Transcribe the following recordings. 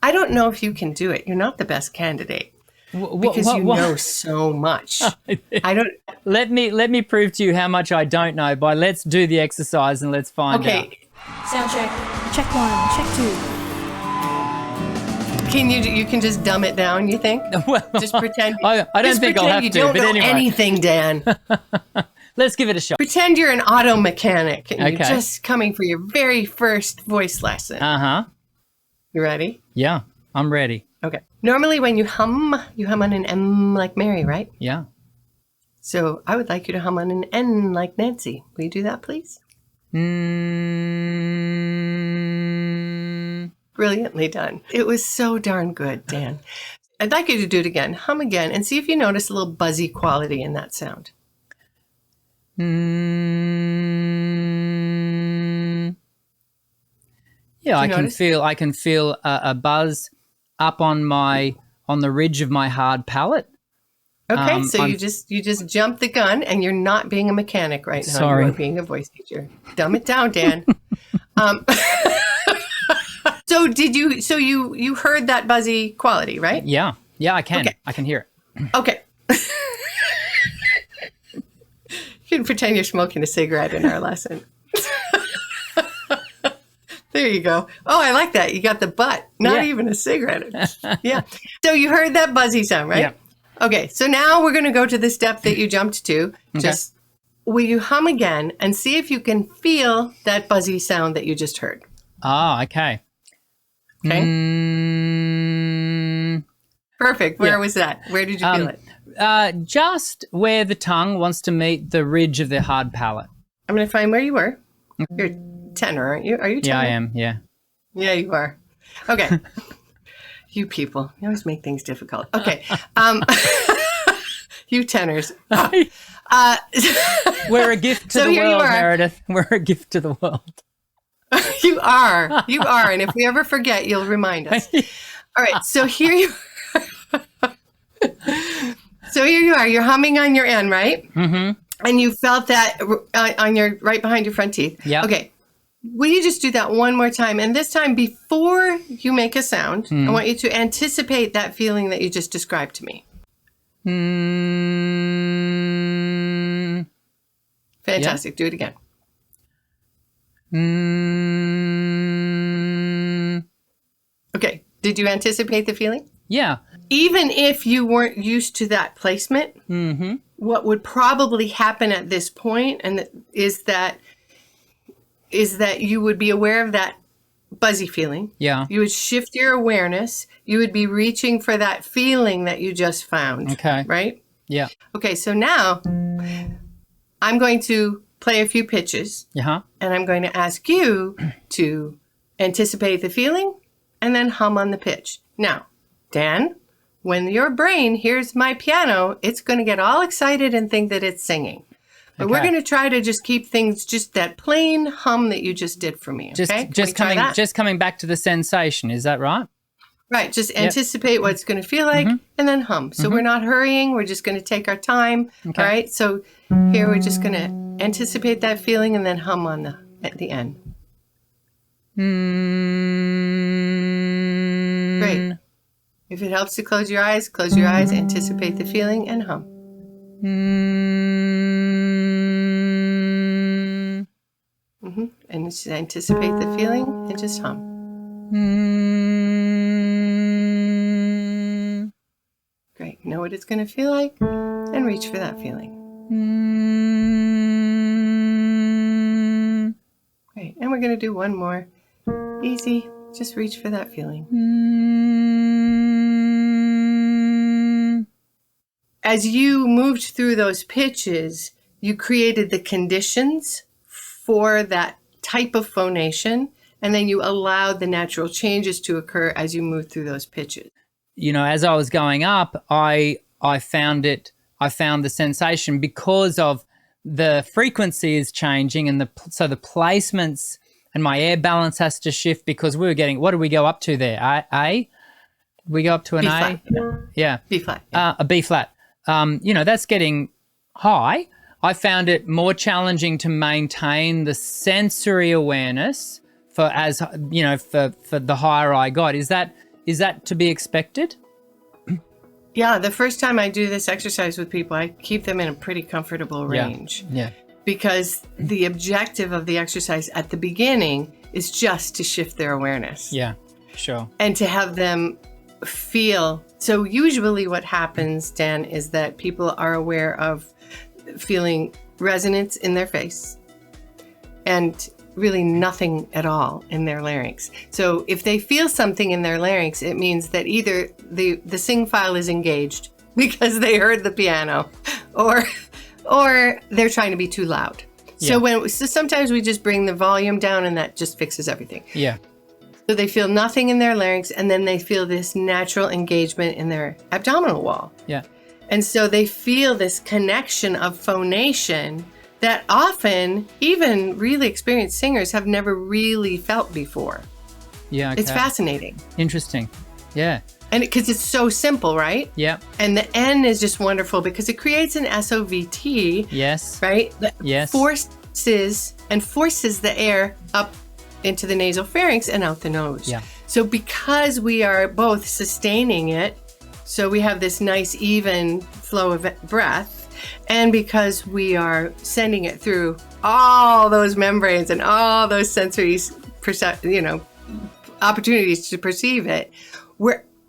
I don't know if you can do it. You're not the best candidate because you know so much. I don't. Let me prove to you how much I don't know by let's do the exercise and let's find out. Okay. Sound check. Check 1, check 2. Can you can just dumb it down, you think? Well, just pretend. I don't think I'll have you to, don't but know anyway. anything, Dan. Let's give it a shot. Pretend you're an auto mechanic and Okay. you're just coming for your very first voice lesson. Uh-huh. You ready? Yeah, I'm ready. Okay. Normally when you hum on an M like Mary, right? Yeah. So I would like you to hum on an N like Nancy. Will you do that, please? Brilliantly done. It was so darn good, Dan. I'd like you to do it again. Hum again and see if you notice a little buzzy quality in that sound. Yeah, I can feel a buzz up on the ridge of my hard palate. Okay, so you just jumped the gun and you're not being a mechanic right now. Sorry. You're being a voice teacher. Dumb it down, Dan. So you heard that buzzy quality, right? Yeah. Yeah, I can. Okay. I can hear it. Okay. You can pretend you're smoking a cigarette in our lesson. There you go. Oh, I like that. You got the butt, not even a cigarette. Yeah. So you heard that buzzy sound, right? Yeah. Okay. So now we're going to go to the step that you jumped to. Okay. Will you hum again and see if you can feel that buzzy sound that you just heard? Ah, okay. Okay. Perfect. Where was that? Where did you feel it? Just where the tongue wants to meet the ridge of the hard palate. I'm going to find where you were. You're tenor, aren't you? Are you tenor? Yeah, I am. Yeah. Yeah, you are. Okay. You people, you always make things difficult. Okay. You tenors. We're a gift to the world, Meredith. We're a gift to the world. You are. You are. And if we ever forget, you'll remind us. All right. So here you So here you are. You're humming on your N, right? Mm-hmm. And you felt that on your right behind your front teeth. Yeah. Okay. Will you just do that one more time? And this time, before you make a sound, I want you to anticipate that feeling that you just described to me. Fantastic. Yeah. Do it again. Okay. Did you anticipate the feeling? Yeah. Even if you weren't used to that placement, what would probably happen at this point is that you would be aware of that buzzy feeling. Yeah. You would shift your awareness. You would be reaching for that feeling that you just found. Okay. Right? Yeah. Okay, so now I'm going to play a few pitches. Uh-huh. And I'm going to ask you to anticipate the feeling and then hum on the pitch. Now, Dan, when your brain hears my piano, it's going to get all excited and think that it's singing. But we're going to try to just keep things just that plain hum that you just did for me. Okay? Just coming back to the sensation. Is that right? Right. Just anticipate what it's going to feel like and then hum. So we're not hurrying. We're just going to take our time. Okay. All right. So here we're just going to anticipate that feeling and then hum at the end. Great. If it helps to close your eyes, anticipate the feeling and hum. And just anticipate the feeling and just hum. Great. Know what it's going to feel like and reach for that feeling. Great. And we're going to do one more. Easy. Just reach for that feeling. As you moved through those pitches, you created the conditions for that type of phonation, and then you allowed the natural changes to occur as you moved through those pitches. You know, as I was going up, I found the sensation because of the frequency is changing, and so the placements and my air balance has to shift because we were getting, what did we go up to there? A? We go up to an A? Yeah. B flat. Yeah. A B flat. You know, that's getting high. I found it more challenging to maintain the sensory awareness for the higher I got. Is that Is that to be expected? Yeah, the first time I do this exercise with people, I keep them in a pretty comfortable range. Yeah. Because the objective of the exercise at the beginning is just to shift their awareness. Yeah, sure. And to have them feel. So usually what happens, Dan, is that people are aware of feeling resonance in their face and really nothing at all in their larynx. So if they feel something in their larynx, it means that either the sing file is engaged because they heard the piano, or they're trying to be too loud. Yeah. So sometimes we just bring the volume down and that just fixes everything. Yeah. So they feel nothing in their larynx, and then they feel this natural engagement in their abdominal wall. Yeah. And so they feel this connection of phonation that often even really experienced singers have never really felt before. Yeah. Okay. It's fascinating. Interesting. Yeah. And because it's so simple, right? Yeah. And the N is just wonderful because it creates an SOVT, Yes. right? That Yes. forces the air up into the nasal pharynx and out the nose. Yeah. So because we are both sustaining it, so we have this nice even flow of breath, and because we are sending it through all those membranes and all those sensory, opportunities to perceive it,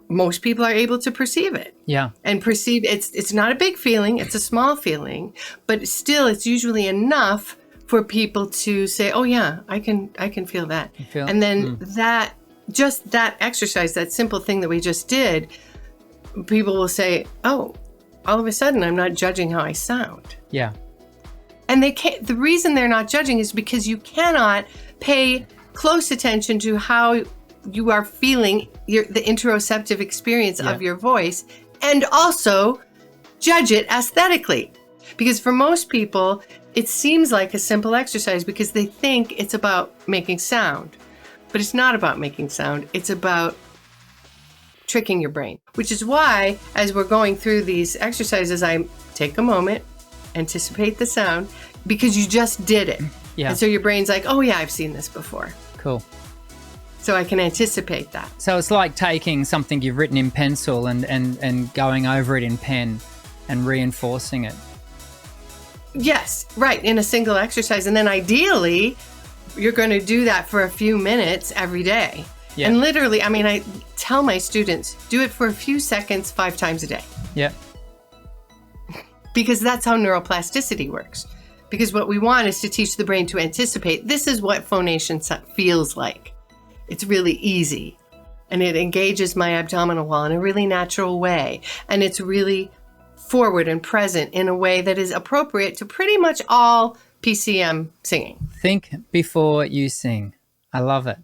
most people are able to perceive it. Yeah. And perceive it's not a big feeling, it's a small feeling, but still it's usually enough for people to say, "Oh yeah, I can feel that." And then that exercise, that simple thing that we just did, people will say, "Oh, all of a sudden I'm not judging how I sound." Yeah. And they can't. The reason they're not judging is because you cannot pay close attention to how you are feeling the interoceptive experience of your voice, and also judge it aesthetically. Because for most people, it seems like a simple exercise because they think it's about making sound. But it's not about making sound. It's about tricking your brain. Which is why, as we're going through these exercises, I take a moment, anticipate the sound, because you just did it. Yeah. And so your brain's like, "Oh yeah, I've seen this before." Cool. So I can anticipate that. So it's like taking something you've written in pencil and going over it in pen and reinforcing it. Yes, right, in a single exercise. And then ideally, you're going to do that for a few minutes every day. Yeah. And literally, I tell my students, do it for a few seconds 5 times a day. Yeah. Because that's how neuroplasticity works. Because what we want is to teach the brain to anticipate. This is what phonation feels like. It's really easy. And it engages my abdominal wall in a really natural way. And it's really forward and present in a way that is appropriate to pretty much all PCM singing. Think before you sing. I love it.